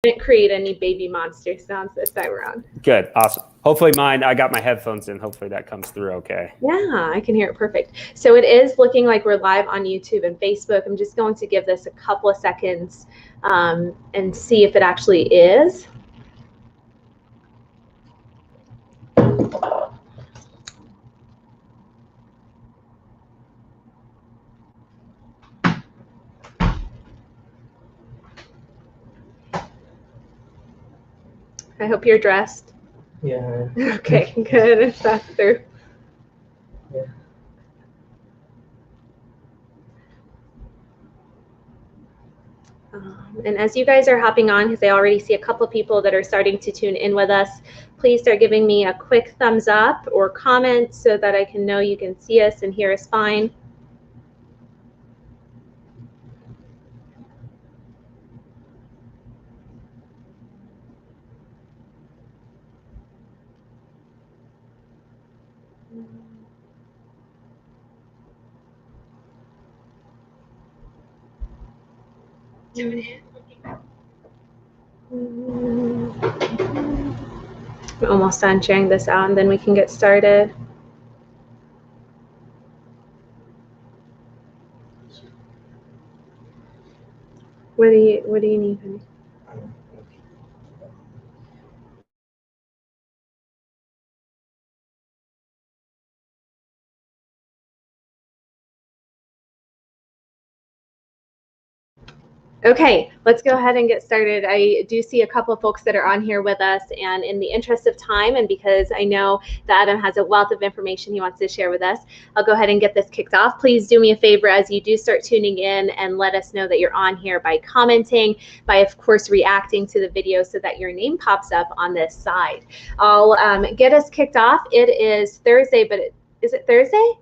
Didn't create any baby monster sounds this time around. Good, awesome. Hopefully I got my headphones in. Hopefully that comes through okay. Yeah, I can hear it perfect. So it is looking like we're live on YouTube and Facebook. I'm just going to give this a couple of seconds and see if it actually is. I hope you're dressed. Yeah. Okay, good. It's back through. Yeah. And as you guys are hopping on, because I already see a couple of people that are starting to tune in with us, please start giving me a quick thumbs up or comment so that I can know you can see us and hear us fine. I'm almost done sharing this out, and then we can get started. What do you need, honey? Okay, let's go ahead and get started. I do see a couple of folks that are on here with us, and in the interest of time, and because I know that Adam has a wealth of information he wants to share with us, I'll go ahead and get this kicked off. Please do me a favor as you do start tuning in and let us know that you're on here by commenting, by of course reacting to the video so that your name pops up on this side. I'll get us kicked off. It is Thursday, but is it Thursday?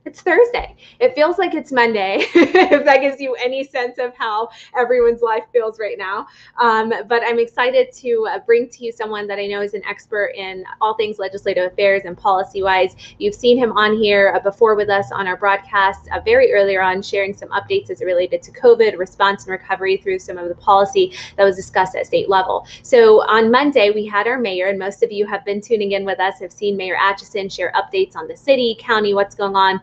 It's Thursday. It feels like it's Monday, if that gives you any sense of how everyone's life feels right now. But I'm excited to bring to you someone that I know is an expert in all things legislative affairs and policy-wise. You've seen him on here before with us on our broadcast very earlier on, sharing some updates as it related to COVID, response and recovery through some of the policy that was discussed at state level. So on Monday, we had our mayor, and most of you have been tuning in with us, have seen Mayor Atchison share updates on the city, county, what's going on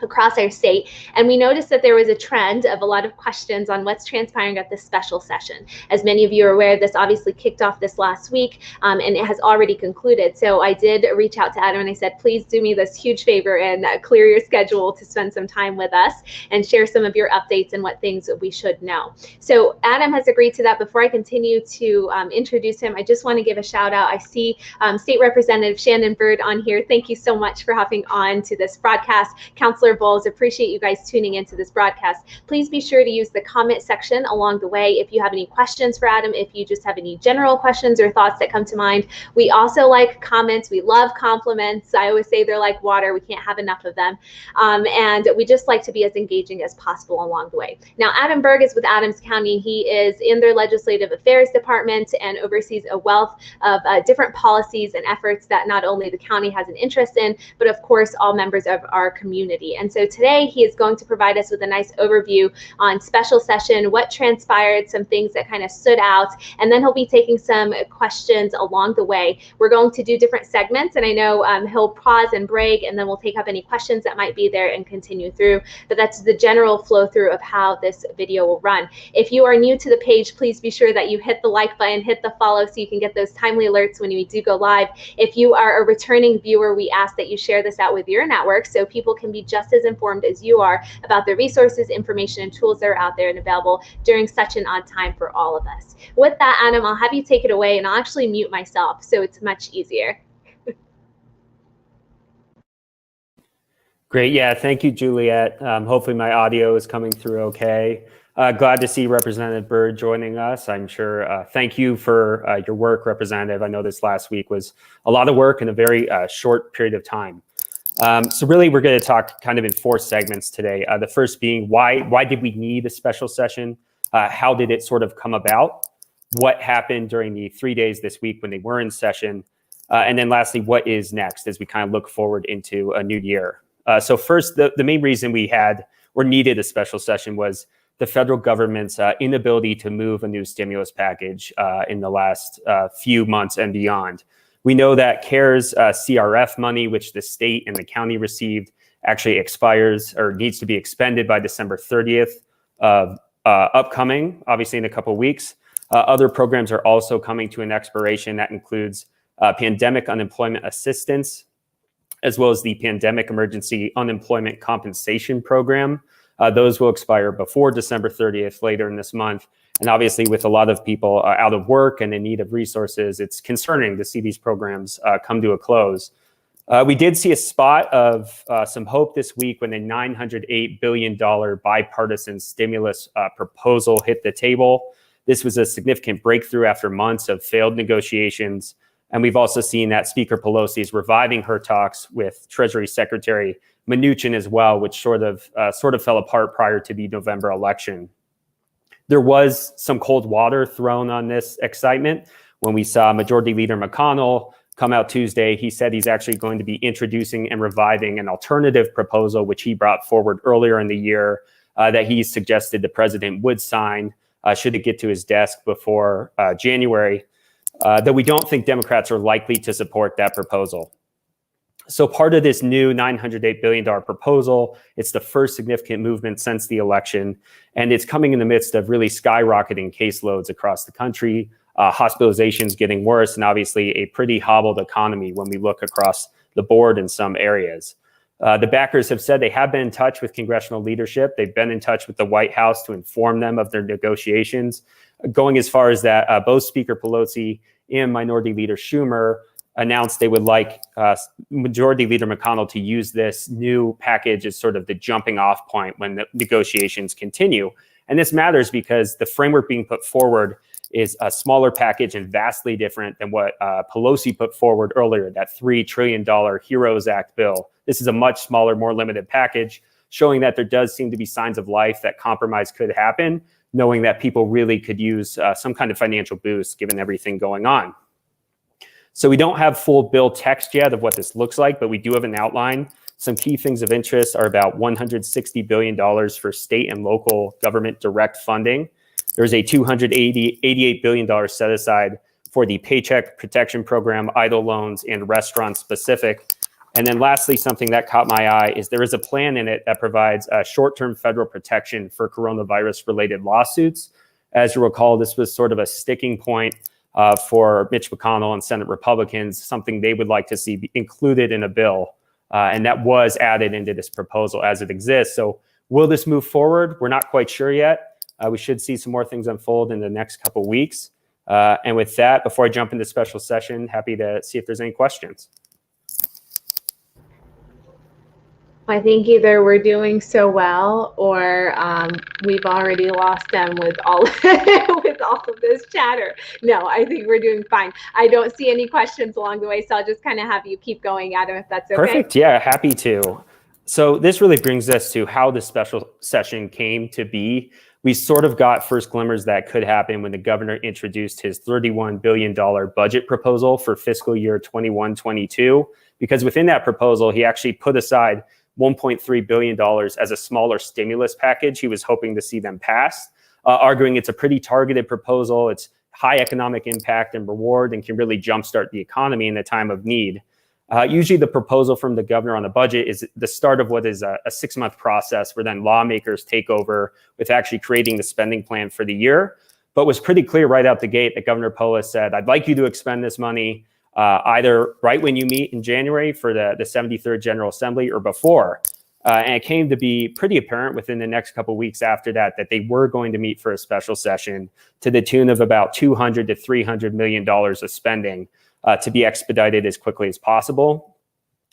across our state, and we noticed that there was a trend of a lot of questions on what's transpiring at this special session. As many of you are aware, this obviously kicked off this last week, and it has already concluded. So I did reach out to Adam and I said, please do me this huge favor and clear your schedule to spend some time with us and share some of your updates and what things we should know. So Adam has agreed to that. Before I continue to introduce him, I just want to give a shout out. I see State Representative Shannon Bird on here. Thank you so much for hopping on to this broadcast. Councilor Bowles, appreciate you guys tuning into this broadcast. Please be sure to use the comment section along the way if you have any questions for Adam, if you just have any general questions or thoughts that come to mind. We also like comments. We love compliments. I always say they're like water. We can't have enough of them. And we just like to be as engaging as possible along the way. Now, Adam Berg is with Adams County. He is in their legislative affairs department and oversees a wealth of different policies and efforts that not only the county has an interest in, but of course, all members of our community. And so today he is going to provide us with a nice overview on special session, what transpired, some things that kind of stood out, and then he'll be taking some questions along the way. We're going to do different segments, and I know he'll pause and break, and then we'll take up any questions that might be there and continue through. But that's the general flow through of how this video will run. If you are new to the page, please be sure that you hit the like button, hit the follow so you can get those timely alerts when we do go live. If you are a returning viewer, we ask that you share this out with your network so people can be just as informed as you are about the resources, information, and tools that are out there and available during such an odd time for all of us. With that, Adam, I'll have you take it away, and I'll actually mute myself so it's much easier. Great, yeah, thank you, Juliet. Hopefully my audio is coming through okay. Glad to see Representative Bird joining us. I'm sure, thank you for your work, Representative. I know this last week was a lot of work in a very short period of time. So really, we're going to talk kind of in 4 segments today. The first being why did we need a special session? How did it sort of come about? What happened during the 3 days this week when they were in session? And then lastly, what is next as we kind of look forward into a new year? So first, the main reason we had or needed a special session was the federal government's inability to move a new stimulus package in the last few months and beyond. We know that CARES CRF money, which the state and the county received, actually expires or needs to be expended by December 30th of upcoming, obviously in a couple of weeks. Other programs are also coming to an expiration. That includes pandemic unemployment assistance, as well as the Pandemic Emergency Unemployment Compensation Program. Those will expire before December 30th, later in this month. And obviously, with a lot of people out of work and in need of resources, it's concerning to see these programs come to a close. We did see a spot of some hope this week when a $908 billion bipartisan stimulus proposal hit the table. This was a significant breakthrough after months of failed negotiations. And we've also seen that Speaker Pelosi is reviving her talks with Treasury Secretary Mnuchin as well, which sort of fell apart prior to the November election. There was some cold water thrown on this excitement when we saw Majority Leader McConnell come out Tuesday. He said he's actually going to be introducing and reviving an alternative proposal, which he brought forward earlier in the year, that he suggested the president would sign should it get to his desk before January, though we don't think Democrats are likely to support that proposal. So part of this new $908 billion proposal, it's the first significant movement since the election, and it's coming in the midst of really skyrocketing caseloads across the country, hospitalizations getting worse, and obviously a pretty hobbled economy when we look across the board in some areas. The backers have said they have been in touch with congressional leadership. They've been in touch with the White House to inform them of their negotiations, going as far as that both Speaker Pelosi and Minority Leader Schumer announced they would like Majority Leader McConnell to use this new package as sort of the jumping off point when the negotiations continue. And this matters because the framework being put forward is a smaller package and vastly different than what Pelosi put forward earlier, that $3 trillion HEROES Act bill. This is a much smaller, more limited package, showing that there does seem to be signs of life that compromise could happen, knowing that people really could use some kind of financial boost given everything going on. So we don't have full bill text yet of what this looks like, but we do have an outline. Some key things of interest are about $160 billion for state and local government direct funding. There's a $288 billion set aside for the Paycheck Protection Program, EIDL loans, and restaurant specific. And then lastly, something that caught my eye is there is a plan in it that provides short-term federal protection for coronavirus-related lawsuits. As you recall, this was sort of a sticking point for Mitch McConnell and Senate Republicans, something they would like to see included in a bill. And that was added into this proposal as it exists. So will this move forward? We're not quite sure yet. We should see some more things unfold in the next couple of weeks. And with that, before I jump into special session, happy to see if there's any questions. I think either we're doing so well or we've already lost them with all with all of this chatter. No, I think we're doing fine. I don't see any questions along the way, so I'll just kind of have you keep going, Adam, if that's okay. Perfect. Yeah, happy to. So this really brings us to how the special session came to be. We sort of got first glimmers that could happen when the governor introduced his $31 billion budget proposal for fiscal year 21-22, because within that proposal, he actually put aside $1.3 billion as a smaller stimulus package he was hoping to see them pass, arguing it's a pretty targeted proposal. It's high economic impact and reward and can really jumpstart the economy in a time of need. Usually the proposal from the governor on the budget is the start of what is a 6-month process where then lawmakers take over with actually creating the spending plan for the year. But was pretty clear right out the gate that Governor Polis said, I'd like you to expend this money either right when you meet in January for the 73rd General Assembly or before. And it came to be pretty apparent within the next couple of weeks after that they were going to meet for a special session to the tune of about $200 to $300 million of spending to be expedited as quickly as possible.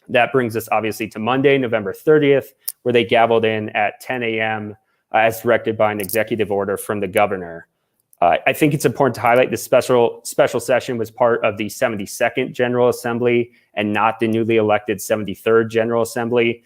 That brings us obviously to Monday, November 30th, where they gavelled in at 10 a.m. As directed by an executive order from the governor. I think it's important to highlight this special session was part of the 72nd General Assembly and not the newly elected 73rd General Assembly,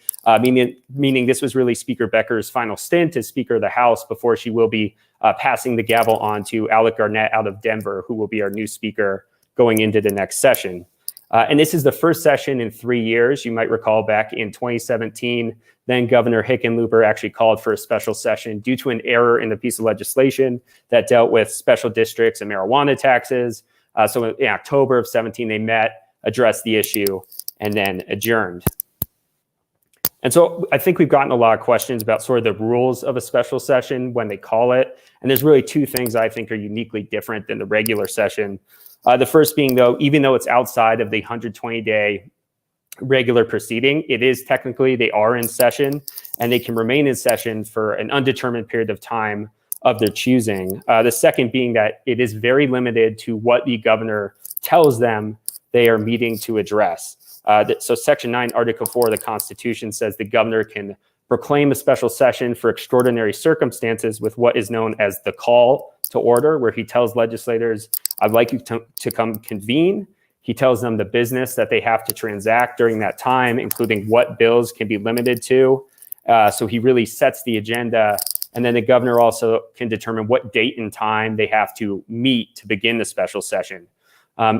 meaning this was really Speaker Becker's final stint as Speaker of the House before she will be passing the gavel on to Alec Garnett out of Denver, who will be our new Speaker going into the next session. And this is the first session in 3 years. You might recall back in 2017, then Governor Hickenlooper actually called for a special session due to an error in the piece of legislation that dealt with special districts and marijuana taxes. So in October of 17, they met, addressed the issue, and then adjourned. And so I think we've gotten a lot of questions about sort of the rules of a special session when they call it. And there's really two things I think are uniquely different than the regular session. The first being, though, even though it's outside of the 120-day regular proceeding, it is technically, they are in session, and they can remain in session for an undetermined period of time of their choosing. The second being that it is very limited to what the governor tells them they are meeting to address. So Section 9, Article 4 of the Constitution says the governor can proclaim a special session for extraordinary circumstances with what is known as the call to order, where he tells legislators, I'd like you to come convene. He tells them the business that they have to transact during that time, including what bills can be limited to. So he really sets the agenda. And then the governor also can determine what date and time they have to meet to begin the special session.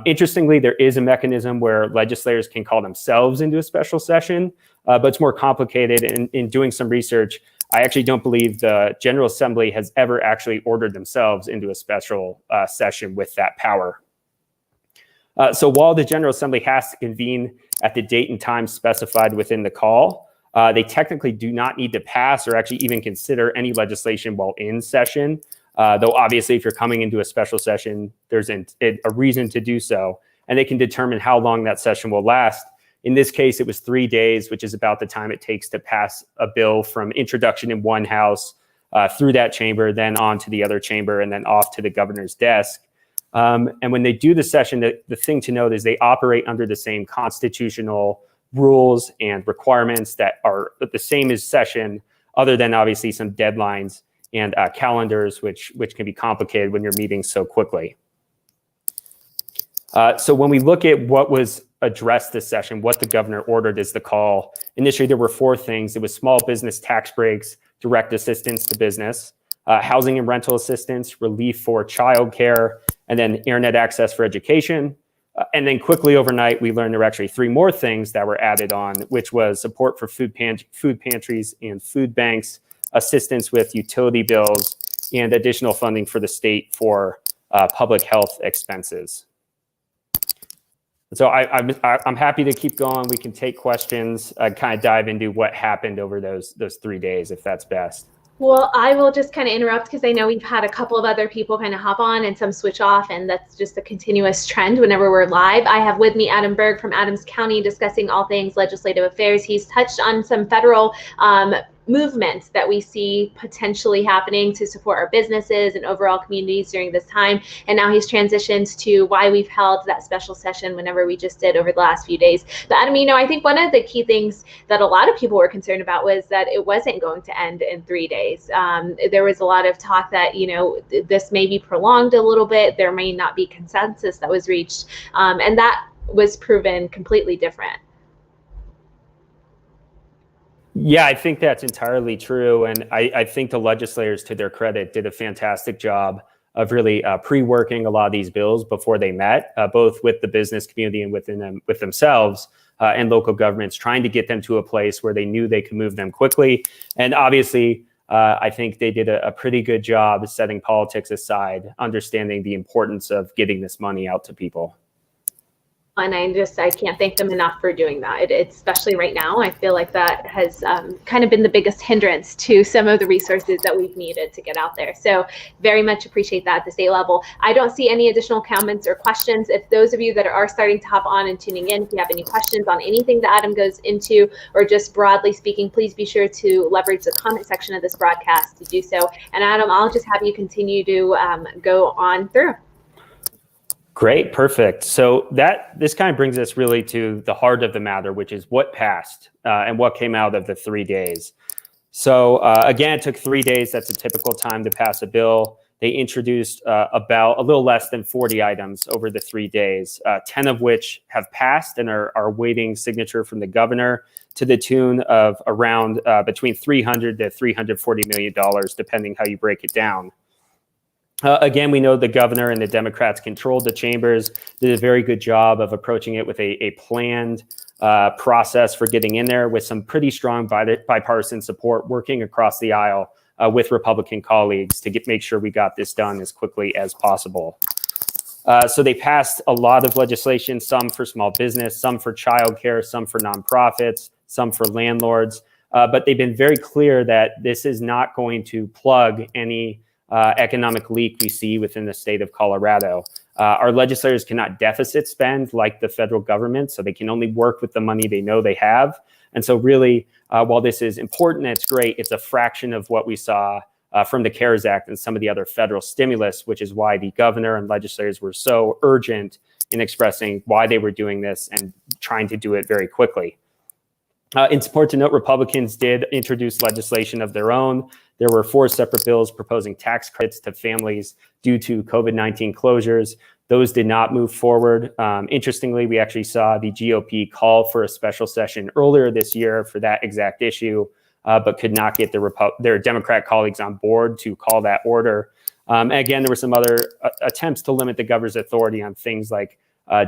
Interestingly, there is a mechanism where legislators can call themselves into a special session, but it's more complicated. And in doing some research, I actually don't believe the General Assembly has ever actually ordered themselves into a special session with that power. So while the General Assembly has to convene at the date and time specified within the call, they technically do not need to pass or actually even consider any legislation while in session. Though obviously, if you're coming into a special session, there's a reason to do so, and they can determine how long that session will last. In this case, it was 3 days, which is about the time it takes to pass a bill from introduction in one house through that chamber, then on to the other chamber, and then off to the governor's desk. And when they do the session, the thing to note is they operate under the same constitutional rules and requirements that are the same as session, other than obviously some deadlines and calendars, which can be complicated when you're meeting so quickly. So when we look at what was addressed this session, what the governor ordered is the call. Initially, there were 4 things. It was small business tax breaks, direct assistance to business, housing and rental assistance, relief for childcare, and then internet access for education. And then quickly overnight, we learned there were actually 3 more things that were added on, which was support for food pantries and food banks, assistance with utility bills, and additional funding for the state for public health expenses. So I'm happy to keep going. We can take questions, kind of dive into what happened over those 3 days, if that's best. Well, I will just kind of interrupt because I know we've had a couple of other people kind of hop on and some switch off, and that's just a continuous trend whenever we're live. I have with me Adam Berg from Adams County discussing all things legislative affairs. He's touched on some federal movements that we see potentially happening to support our businesses and overall communities during this time. And now he's transitioned to why we've held that special session whenever we just did over the last few days. But Adam, I think one of the key things that a lot of people were concerned about was that it wasn't going to end in 3 days. There was a lot of talk that, this may be prolonged a little bit. There may not be consensus that was reached. And that was proven completely different. Yeah, I think that's entirely true. And I think the legislators, to their credit, did a fantastic job of really pre-working a lot of these bills before they met, both with the business community and with themselves and local governments, trying to get them to a place where they knew they could move them quickly. And obviously, I think they did a pretty good job setting politics aside, understanding the importance of getting this money out to people. And I can't thank them enough for doing that. Especially right now, I feel like that has kind of been the biggest hindrance to some of the resources that we've needed to get out there. So very much appreciate that at the state level. I don't see any additional comments or questions. If those of you that are starting to hop on and tuning in, if you have any questions on anything that Adam goes into, or just broadly speaking, please be sure to leverage the comment section of this broadcast to do so. And Adam, I'll just have you continue to go on through. Great, perfect. So this kind of brings us really to the heart of the matter, which is what passed and what came out of the 3 days. So again, it took 3 days. That's a typical time to pass a bill. They introduced about a little less than 40 items over the 3 days, 10 of which have passed and are awaiting signature from the governor, to the tune of around between $300 to $340 million, depending how you break it down. Again, we know the governor and the Democrats controlled the chambers, did a very good job of approaching it with a planned process for getting in there with some pretty strong bipartisan support working across the aisle with Republican colleagues to make sure we got this done as quickly as possible. So they passed a lot of legislation, some for small business, some for childcare, some for nonprofits, some for landlords. But they've been very clear that this is not going to plug any economic leak we see within the state of Colorado. Our legislators cannot deficit spend like the federal government, so they can only work with the money they know they have. And so really, while this is important, it's great, it's a fraction of what we saw from the CARES Act and some of the other federal stimulus, which is why the governor and legislators were so urgent in expressing why they were doing this and trying to do it very quickly. It's important to note Republicans did introduce legislation of their own. There were 4 separate bills proposing tax credits to families due to COVID-19 closures. Those did not move forward. Interestingly, we actually saw the GOP call for a special session earlier this year for that exact issue, but could not get their Democrat colleagues on board to call that order. Again, there were some other attempts to limit the governor's authority on things like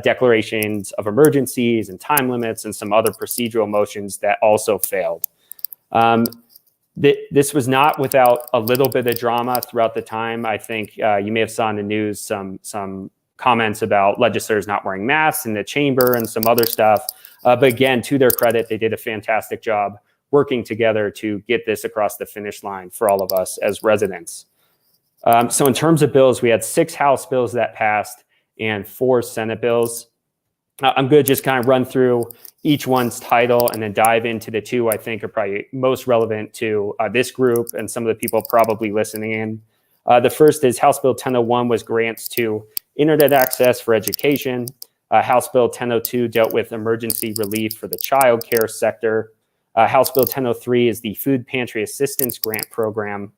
declarations of emergencies and time limits and some other procedural motions that also failed. This was not without a little bit of drama throughout the time. I think you may have saw in the news some comments about legislators not wearing masks in the chamber and some other stuff. But again, to their credit, they did a fantastic job working together to get this across the finish line for all of us as residents. So in terms of bills, we had 6 House bills that passed and 4 Senate bills. I'm going to just kind of run through each one's title and then dive into the 2 I think are probably most relevant to this group and some of the people probably listening in. The first is House Bill 1001 was grants to internet access for education. House Bill 1002 dealt with emergency relief for the child care sector. House Bill 1003 is the Food Pantry Assistance Grant Program.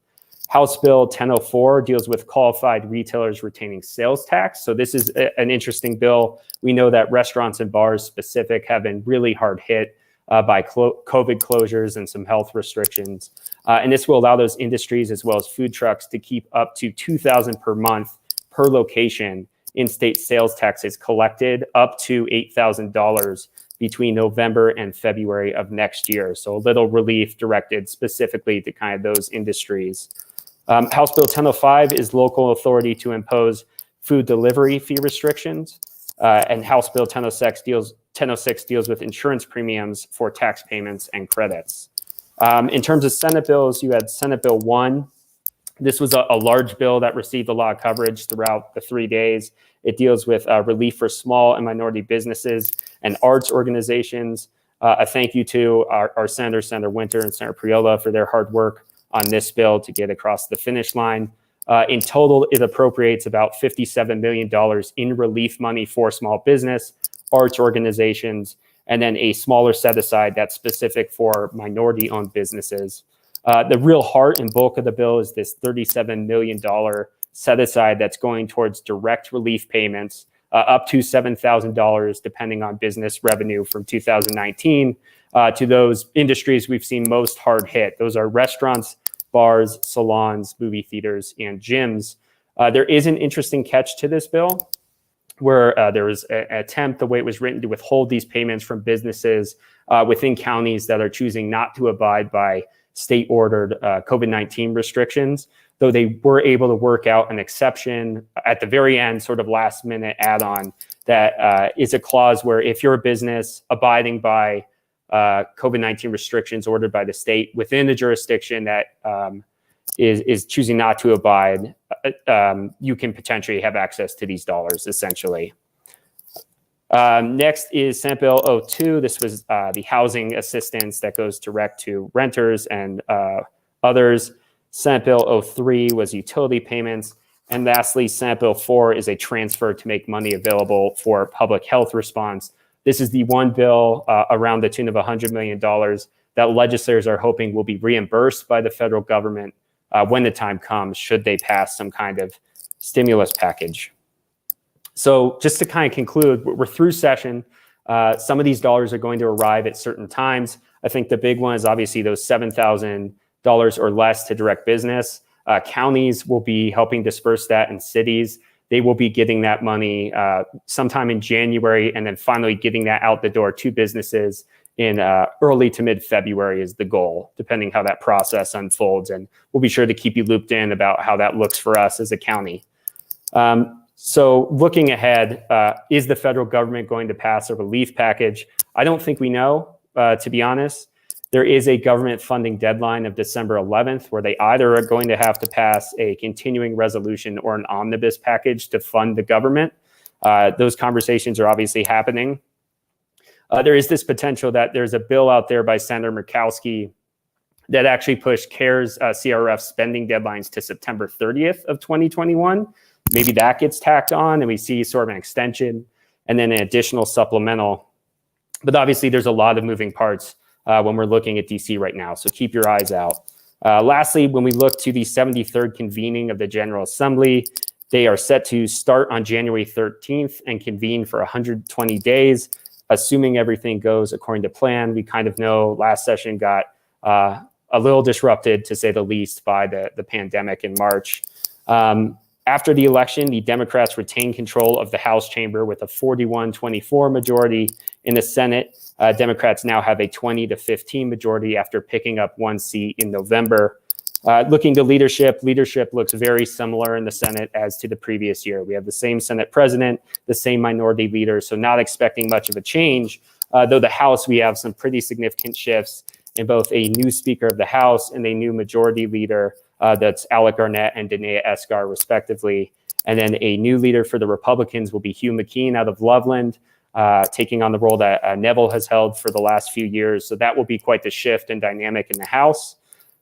House Bill 1004 deals with qualified retailers retaining sales tax. So this is an interesting bill. We know that restaurants and bars specific have been really hard hit by COVID closures and some health restrictions. And this will allow those industries as well as food trucks to keep up to $2,000 per month per location in state sales taxes collected up to $8,000 between November and February of next year. So a little relief directed specifically to kind of those industries. House Bill 1005 is local authority to impose food delivery fee restrictions. And House Bill 1006 deals with insurance premiums for tax payments and credits. In terms of Senate bills, you had Senate Bill 1. This was a large bill that received a lot of coverage throughout the 3 days. It deals with relief for small and minority businesses and arts organizations. A thank you to our Senator, Senator Winter and Senator Priola for their hard work on this bill to get across the finish line. In total, it appropriates about $57 million in relief money for small business, arts organizations, and then a smaller set aside that's specific for minority-owned businesses. The real heart and bulk of the bill is this $37 million set aside that's going towards direct relief payments, up to $7,000, depending on business revenue from 2019, to those industries we've seen most hard hit. Those are restaurants, bars, salons, movie theaters, and gyms. There is an interesting catch to this bill where there was an attempt, the way it was written, to withhold these payments from businesses within counties that are choosing not to abide by state-ordered COVID-19 restrictions, though they were able to work out an exception at the very end, sort of last-minute add-on, that is a clause where if you're a business abiding by COVID-19 restrictions ordered by the state within the jurisdiction that is choosing not to abide, you can potentially have access to these dollars, essentially. Next is Senate Bill 02. This was the housing assistance that goes direct to renters and others. Senate Bill 03 was utility payments. And lastly, Senate Bill 4 is a transfer to make money available for public health response. This is the one bill around the tune of $100 million that legislators are hoping will be reimbursed by the federal government when the time comes, should they pass some kind of stimulus package. So just to kind of conclude, we're through session. Some of these dollars are going to arrive at certain times. I think the big one is obviously those $7,000 or less to direct business. Counties will be helping disperse that, and cities, they will be getting that money sometime in January, and then finally getting that out the door to businesses in early to mid-February is the goal, depending how that process unfolds. And we'll be sure to keep you looped in about how that looks for us as a county. So looking ahead, is the federal government going to pass a relief package? I don't think we know, to be honest. There is a government funding deadline of December 11th, where they either are going to have to pass a continuing resolution or an omnibus package to fund the government. Those conversations are obviously happening. There is this potential that there's a bill out there by Senator Murkowski that actually pushed CARES CRF spending deadlines to September 30th of 2021. Maybe that gets tacked on and we see sort of an extension and then an additional supplemental. But obviously there's a lot of moving parts when we're looking at DC right now, so keep your eyes out. Lastly, when we look to the 73rd convening of the General Assembly, they are set to start on January 13th and convene for 120 days, assuming everything goes according to plan. We kind of know last session got a little disrupted, to say the least, by the pandemic in March. After the election, the Democrats retain control of the House chamber with a 41-24 majority. In the Senate, Democrats now have a 20-15 majority after picking up one seat in November. Looking to leadership looks very similar in the Senate as to the previous year. We have the same Senate president, the same minority leader, so not expecting much of a change. Though the House, we have some pretty significant shifts in both a new Speaker of the House and a new majority leader. That's Alec Garnett and Danae Esgar, respectively. And then a new leader for the Republicans will be Hugh McKean out of Loveland, taking on the role that Neville has held for the last few years. So that will be quite the shift and dynamic in the House.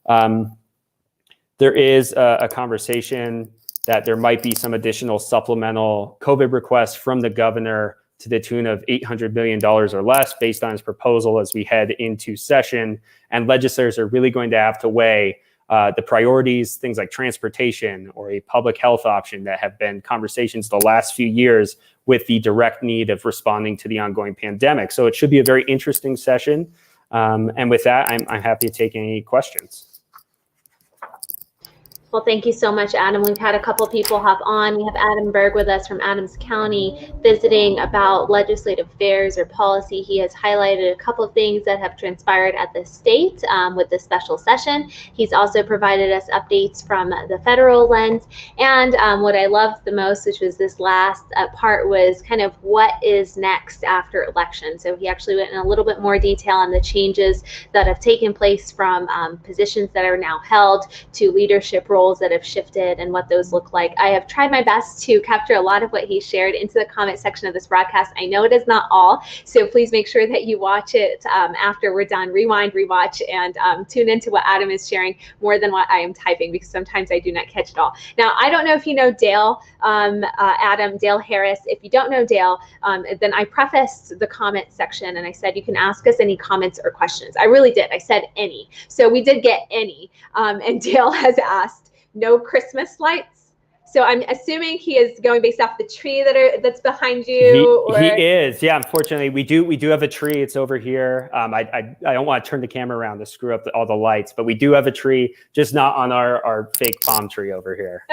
There is a conversation that there might be some additional supplemental COVID requests from the governor to the tune of $800 million or less based on his proposal as we head into session. And legislators are really going to have to weigh the priorities, things like transportation or a public health option that have been conversations the last few years with the direct need of responding to the ongoing pandemic. So it should be a very interesting session. And with that, I'm happy to take any questions. Well, thank you so much, Adam. We've had a couple people hop on. We have Adam Berg with us from Adams County visiting about legislative affairs or policy. He has highlighted a couple of things that have transpired at the state with this special session. He's also provided us updates from the federal lens. And what I loved the most, which was this last part, was kind of what is next after election. So he actually went in a little bit more detail on the changes that have taken place from positions that are now held to leadership roles that have shifted and what those look like. I have tried my best to capture a lot of what he shared into the comment section of this broadcast. I know it is not all, so please make sure that you watch it after we're done. Rewind, rewatch, and tune into what Adam is sharing more than what I am typing, because sometimes I do not catch it all. Now, I don't know if you know Dale, Adam, Dale Harris. If you don't know Dale, then I prefaced the comment section and I said you can ask us any comments or questions. I really did. I said any. So we did get any. And Dale has asked, no Christmas lights. So I'm assuming he is going based off the tree that's behind you. He is, yeah. Unfortunately, we do have a tree. It's over here. I don't want to turn the camera around to screw up all the lights, but we do have a tree, just not on our fake palm tree over here.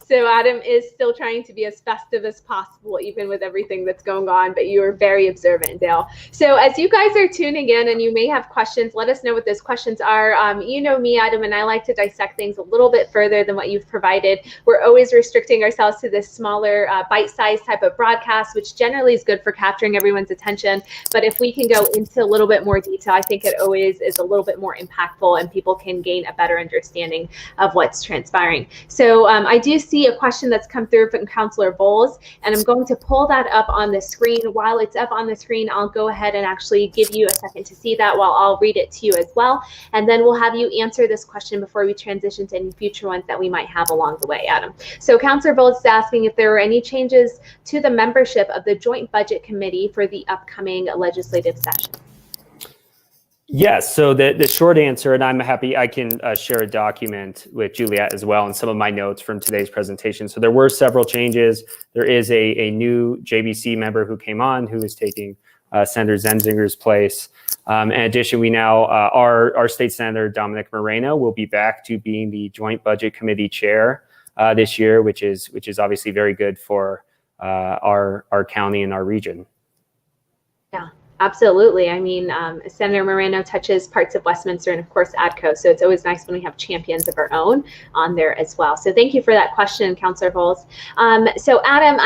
So Adam is still trying to be as festive as possible, even with everything that's going on, but you are very observant, Dale. So as you guys are tuning in and you may have questions, let us know what those questions are. You know me, Adam, and I like to dissect things a little bit further than what you've provided. We're always restricting ourselves to this smaller bite-sized type of broadcast, which generally is good for capturing everyone's attention. But if we can go into a little bit more detail, I think it always is a little bit more impactful and people can gain a better understanding of what's transpiring. So I do see a question that's come through from Councilor Bowles, and I'm going to pull that up on the screen. While it's up on the screen, I'll go ahead and actually give you a second to see that while I'll read it to you as well. And then we'll have you answer this question before we transition to any future ones that we might have along the way, Adam. So Councilor Bowles is asking if there are any changes to the membership of the Joint Budget Committee for the upcoming legislative session. Yes, so the short answer, and I'm happy I can share a document with Juliet as well and some of my notes from today's presentation. So there were several changes. There is a new JBC member who came on who is taking Senator Zenzinger's place. In addition, we now, our state senator, Dominic Moreno, will be back to being the Joint Budget Committee chair this year, which is obviously very good for our county and our region. Yeah, absolutely. I mean, Senator Moreno touches parts of Westminster and, of course, ADCO. So it's always nice when we have champions of our own on there as well. So thank you for that question, Councilor Holes. So Adam,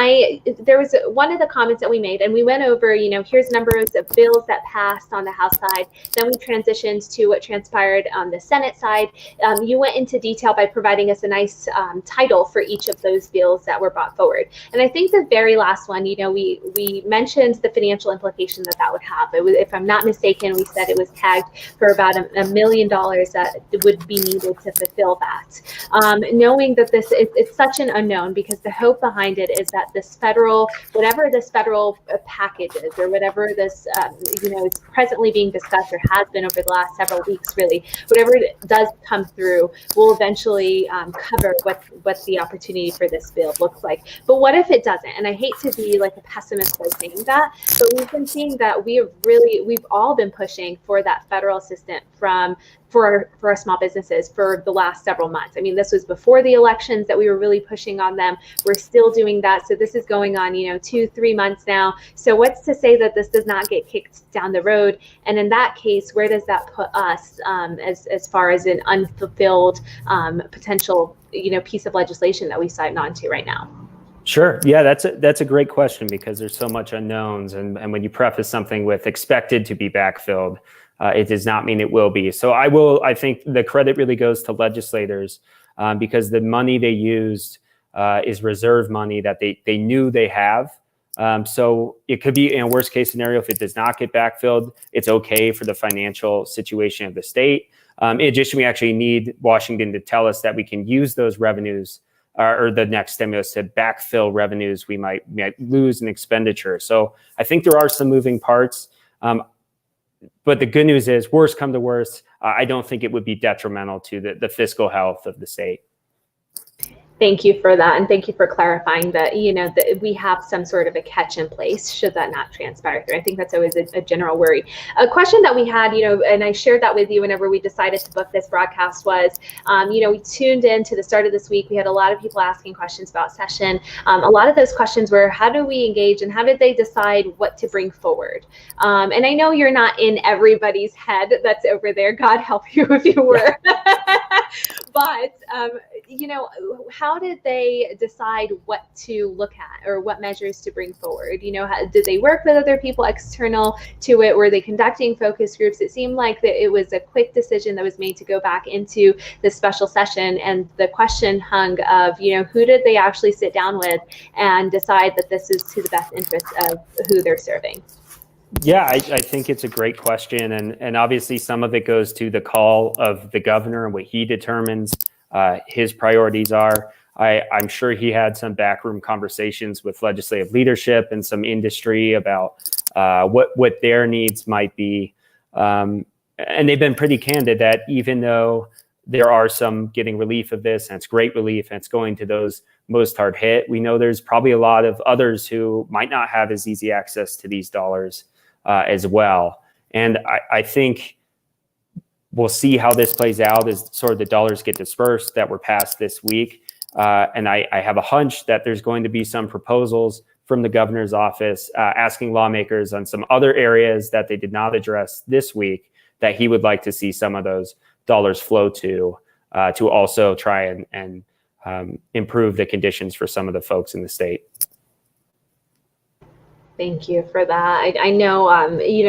there was one of the comments that we made, and we went over, here's numbers of bills that passed on the House side. Then we transitioned to what transpired on the Senate side. You went into detail by providing us a nice title for each of those bills that were brought forward. And I think the very last one, we mentioned the financial implication that would have. It was, if I'm not mistaken, we said it was tagged for about $1 million that would be needed to fulfill that. Knowing that it's such an unknown, because the hope behind it is that whatever this federal package is, or whatever this, is presently being discussed or has been over the last several weeks, really, whatever does come through will eventually cover what the opportunity for this bill looks like. But what if it doesn't? And I hate to be like a pessimist by saying that, but we've been seeing that we've all been pushing for that federal assistance for our small businesses for the last several months. I mean, this was before the elections that we were really pushing on them. We're still doing that. So this is going on, 2-3 months now. So what's to say that this does not get kicked down the road? And in that case, where does that put us as far as an unfulfilled potential, piece of legislation that we signed on to right now? Sure. Yeah, that's a great question, because there's so much unknowns. And when you preface something with expected to be backfilled, it does not mean it will be. So I think the credit really goes to legislators, because the money they used is reserve money that they knew they have. So it could be, in a worst case scenario, if it does not get backfilled, it's okay for the financial situation of the state. In addition, we actually need Washington to tell us that we can use those revenues or the next stimulus to backfill revenues we might lose in expenditure. So I think there are some moving parts. But the good news is, worst come to worst, I don't think it would be detrimental to the fiscal health of the state. Thank you for that. And thank you for clarifying that, that we have some sort of a catch in place should that not transpire through. I think that's always a general worry. A question that we had, and I shared that with you whenever we decided to book this broadcast was, we tuned in to the start of this week. We had a lot of people asking questions about session. A lot of those questions were, how do we engage and how did they decide what to bring forward? And I know you're not in everybody's head that's over there. God help you if you were. But, how did they decide what to look at or what measures to bring forward? Did they work with other people external to it? Were they conducting focus groups? It seemed like that it was a quick decision that was made to go back into this special session. And the question hung of, who did they actually sit down with and decide that this is to the best interest of who they're serving? Yeah, I think it's a great question. And obviously some of it goes to the call of the governor and what he determines his priorities are. I'm sure he had some backroom conversations with legislative leadership and some industry about what their needs might be. And they've been pretty candid that even though there are some getting relief of this, and it's great relief, and it's going to those most hard hit, we know there's probably a lot of others who might not have as easy access to these dollars as well. And I think we'll see how this plays out as sort of the dollars get dispersed that were passed this week. And I have a hunch that there's going to be some proposals from the governor's office asking lawmakers on some other areas that they did not address this week that he would like to see some of those dollars flow to also try and improve the conditions for some of the folks in the state. Thank you for that. I know,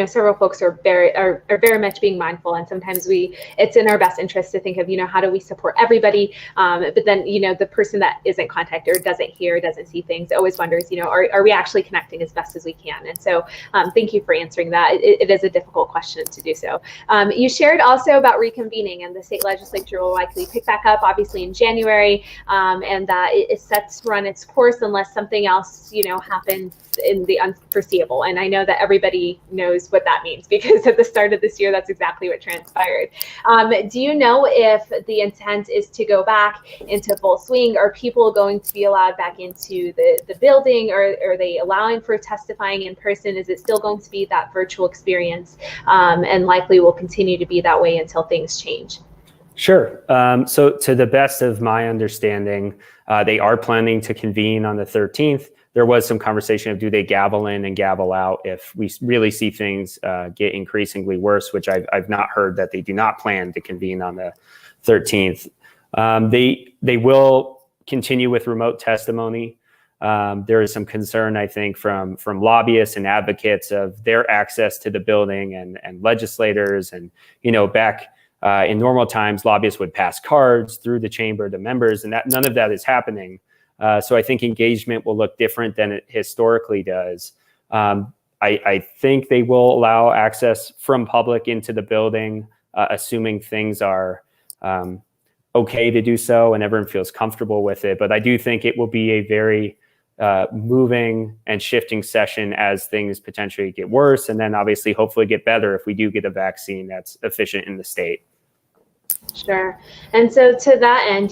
several folks are very much being mindful, and sometimes it's in our best interest to think of, how do we support everybody? But then, the person that isn't contacted or doesn't hear, doesn't see things, always wonders, are we actually connecting as best as we can? And so, thank you for answering that. It is a difficult question to do so. You shared also about reconvening, and the state legislature will likely pick back up, obviously in January, and that it is set to run its course unless something else, happens in the unforeseen foreseeable. And I know that everybody knows what that means because at the start of this year, that's exactly what transpired. Do you know if the intent is to go back into full swing? Are people going to be allowed back into the building, or are they allowing for testifying in person? Is it still going to be that virtual experience, and likely will continue to be that way until things change? Sure. So to the best of my understanding, they are planning to convene on the 13th. There was some conversation of do they gavel in and gavel out if we really see things get increasingly worse, which I've not heard that they do not plan to convene on the 13th. They will continue with remote testimony. There is some concern, I think, from lobbyists and advocates of their access to the building and legislators. And, back in normal times, lobbyists would pass cards through the chamber to members, and none of that is happening. So I think engagement will look different than it historically does. I think they will allow access from public into the building, assuming things are okay to do so and everyone feels comfortable with it. But I do think it will be a very moving and shifting session as things potentially get worse, and then obviously hopefully get better if we do get a vaccine that's efficient in the state. Sure. And so to that end,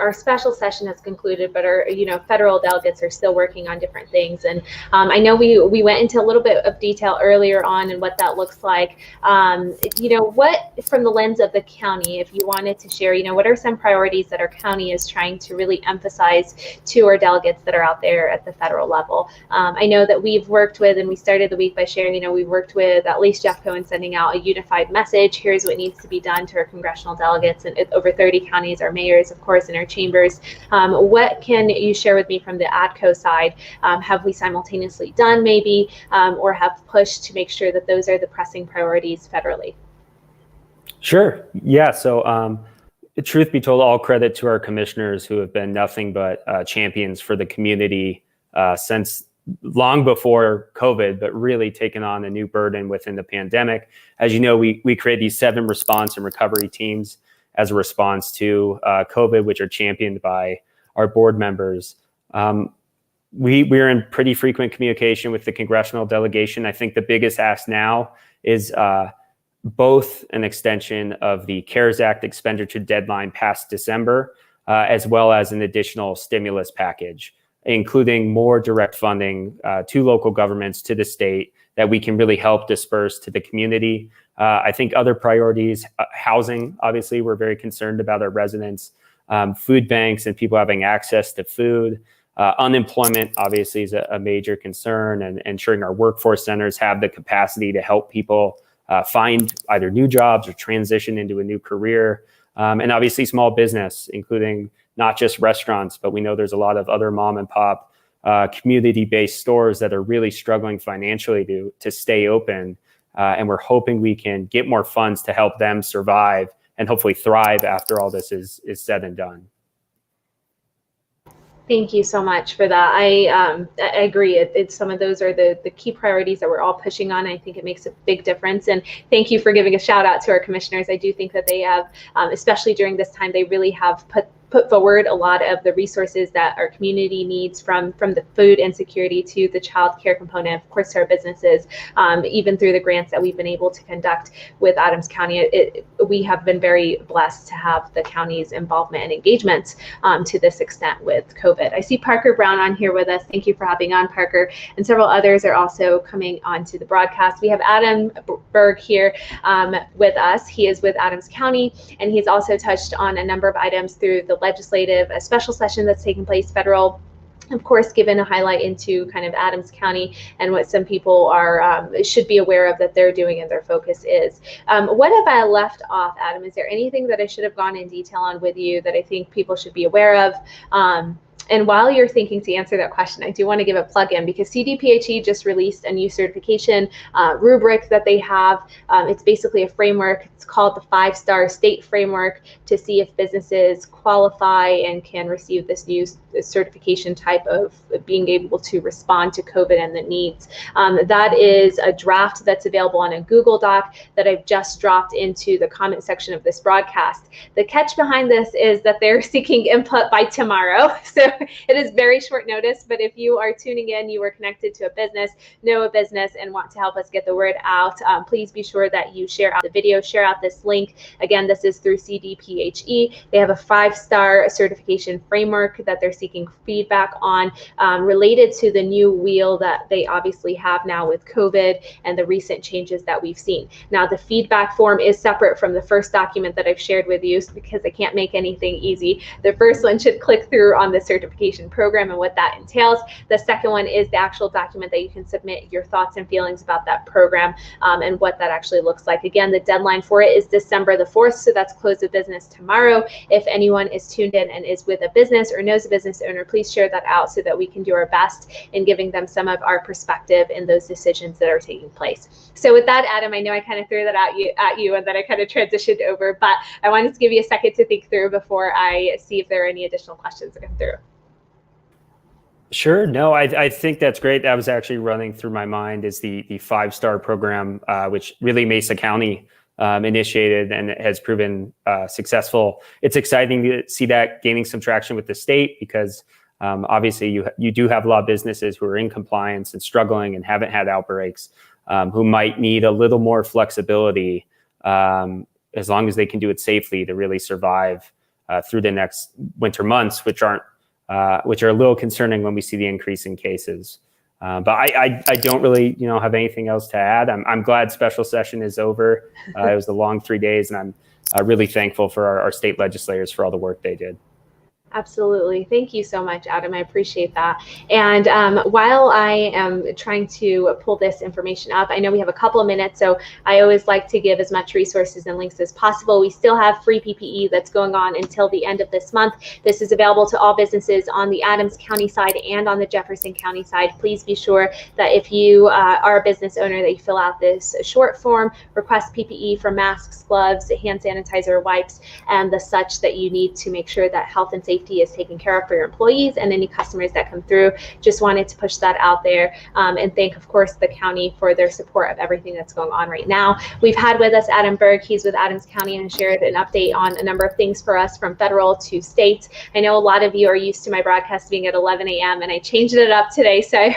our special session has concluded, but our, federal delegates are still working on different things. And I know we went into a little bit of detail earlier on and what that looks like. What, from the lens of the county, if you wanted to share, what are some priorities that our county is trying to really emphasize to our delegates that are out there at the federal level? I know that we've worked with, and we started the week by sharing, we've worked with at least Jeff Cohen sending out a unified message. Here's what needs to be done to our congressional delegates and over 30 counties, our mayors, of course, in our chambers. What can you share with me from the ADCO side? Have we simultaneously done maybe, or have pushed to make sure that those are the pressing priorities federally? Sure. Yeah. So truth be told, all credit to our commissioners who have been nothing but champions for the community since long before COVID, but really taken on a new burden within the pandemic. As you know, we created these 7 response and recovery teams as a response to COVID, which are championed by our board members. We're in pretty frequent communication with the congressional delegation. I think the biggest ask now is both an extension of the CARES Act expenditure deadline past December, as well as an additional stimulus package, including more direct funding to local governments, to the state, that we can really help disperse to the community. I think other priorities, housing, obviously, we're very concerned about our residents, food banks and people having access to food. Unemployment, obviously, is a major concern, and ensuring our workforce centers have the capacity to help people find either new jobs or transition into a new career. And obviously small business, including not just restaurants, but we know there's a lot of other mom and pop community-based stores that are really struggling financially to stay open. And we're hoping we can get more funds to help them survive and hopefully thrive after all this is said and done. Thank you so much for that. I agree. It's some of those are the key priorities that we're all pushing on. I think it makes a big difference. And thank you for giving a shout out to our commissioners. I do think that they have, especially during this time, they really have put forward a lot of the resources that our community needs, from the food insecurity to the child care component, of course, to our businesses, even through the grants that we've been able to conduct with Adams County. We have been very blessed to have the county's involvement and engagement to this extent with COVID. I see Parker Brown on here with us. Thank you for hopping on, Parker. And several others are also coming onto the broadcast. We have Adam Berg here with us. He is with Adams County, and he's also touched on a number of items through the legislative, a special session that's taking place federal, of course, given a highlight into kind of Adams County and what some people are should be aware of that they're doing and their focus is. What have I left off, Adam? Is there anything that I should have gone in detail on with you that I think people should be aware of? And while you're thinking to answer that question, I do want to give a plug in because CDPHE just released a new certification rubric that they have. It's basically a framework. It's called the 5-Star State Framework to see if businesses qualify and can receive this new certification type of being able to respond to COVID and the needs. That is a draft that's available on a Google Doc that I've just dropped into the comment section of this broadcast. The catch behind this is that they're seeking input by tomorrow. So it is very short notice, but if you are tuning in, you are connected to a business, know a business, and want to help us get the word out, please be sure that you share out the video, share out this link. Again, this is through CDPHE. They have a 5-star certification framework that they're seeking feedback on related to the new wheel that they obviously have now with COVID and the recent changes that we've seen. Now, the feedback form is separate from the first document that I've shared with you because I can't make anything easy. The first one should click through on the certification program and what that entails. The second one is the actual document that you can submit your thoughts and feelings about that program and what that actually looks like. Again, the deadline for it is December the 4th, so that's close of business tomorrow. If anyone is tuned in and is with a business or knows a business owner, please share that out so that we can do our best in giving them some of our perspective in those decisions that are taking place. So with that, Adam, I know I kind of threw that at you and then I kind of transitioned over, but I wanted to give you a second to think through before I see if there are any additional questions that come through. Sure. No, I think that's great. That was actually running through my mind is the 5-star program, which really Mesa County initiated and has proven successful. It's exciting to see that gaining some traction with the state because obviously you do have a lot of businesses who are in compliance and struggling and haven't had outbreaks, who might need a little more flexibility as long as they can do it safely to really survive through the next winter months, which are a little concerning when we see the increase in cases. But I don't really, have anything else to add. I'm glad special session is over. It was a long 3 days, and I'm really thankful for our state legislators for all the work they did. Absolutely. Thank you so much, Adam. I appreciate that. And while I am trying to pull this information up, I know we have a couple of minutes, so I always like to give as much resources and links as possible. We still have free PPE that's going on until the end of this month. This is available to all businesses on the Adams County side and on the Jefferson County side. Please be sure that if you are a business owner that you fill out this short form, request PPE for masks, gloves, hand sanitizer, wipes, and the such that you need to make sure that health and safety is taken care of for your employees and any customers that come through. Just wanted to push that out there and thank, of course, the county for their support of everything that's going on right now. We've had with us Adam Berg. He's with Adams County and shared an update on a number of things for us from federal to state. I know a lot of you are used to my broadcast being at 11 a.m. and I changed it up today. So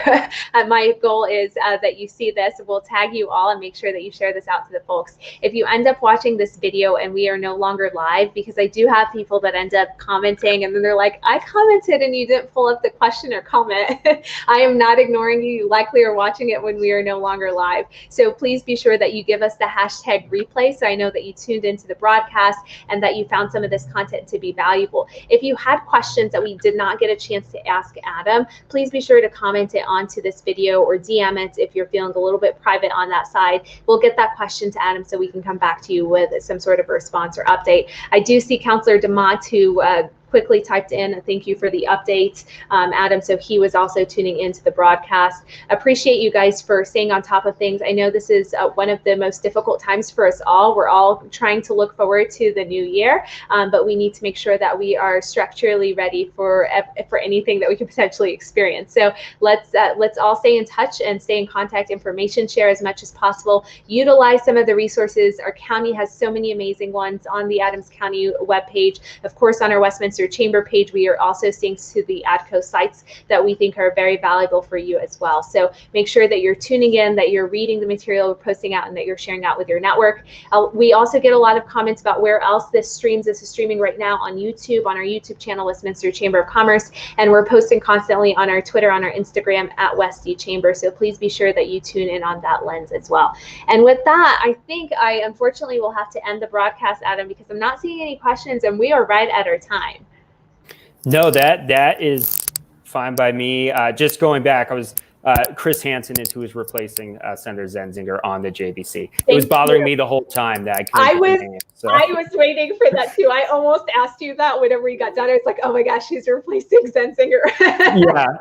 my goal is that you see this. We'll tag you all and make sure that you share this out to the folks. If you end up watching this video and we are no longer live, because I do have people that end up commenting and then they're like, I commented and you didn't pull up the question or comment. I am not ignoring you. You likely are watching it when we are no longer live. So please be sure that you give us the hashtag replay so I know that you tuned into the broadcast and that you found some of this content to be valuable. If you had questions that we did not get a chance to ask Adam, please be sure to comment it onto this video or DM it if you're feeling a little bit private on that side. We'll get that question to Adam so we can come back to you with some sort of response or update. I do see Councilor DeMott who quickly typed in, thank you for the update, Adam. So he was also tuning into the broadcast. Appreciate you guys for staying on top of things. I know this is one of the most difficult times for us all. We're all trying to look forward to the new year, but we need to make sure that we are structurally ready for anything that we could potentially experience. So let's all stay in touch and stay in contact information, share as much as possible, utilize some of the resources. Our county has so many amazing ones on the Adams County webpage. Of course, on our Westminster Chamber page, we are also seeing to the ADCO sites that we think are very valuable for you as well. So make sure that you're tuning in, that you're reading the material we're posting out, and that you're sharing out with your network. We also get a lot of comments about where else this streams. This is streaming right now on YouTube, on our YouTube channel, Westminster Chamber of Commerce, and we're posting constantly on our Twitter, on our Instagram at Westy Chamber. So please be sure that you tune in on that lens as well. And with that, I think I unfortunately will have to end the broadcast, Adam, because I'm not seeing any questions and we are right at our time. No, that is fine by me. Just going back, I was Chris Hansen is who was replacing Senator Zenzinger on the JBC. It was bothering me the whole time that I was waiting for that too. I almost asked you that whenever you got done. I was like, oh my gosh, she's replacing Zenzinger.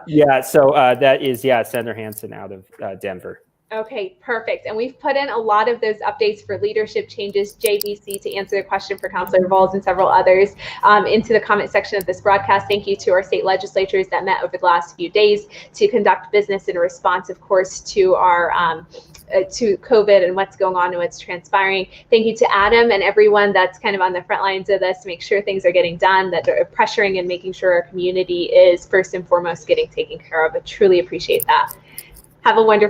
yeah. So that is Senator Hansen out of Denver. Okay, perfect. And we've put in a lot of those updates for leadership changes, JVC, to answer the question for Councilor Vols and several others into the comment section of this broadcast. Thank you to our state legislatures that met over the last few days to conduct business in response, of course, to our to COVID and what's going on and what's transpiring. Thank you to Adam and everyone that's kind of on the front lines of this to make sure things are getting done, that they're pressuring and making sure our community is first and foremost getting taken care of. I truly appreciate that. Have a wonderful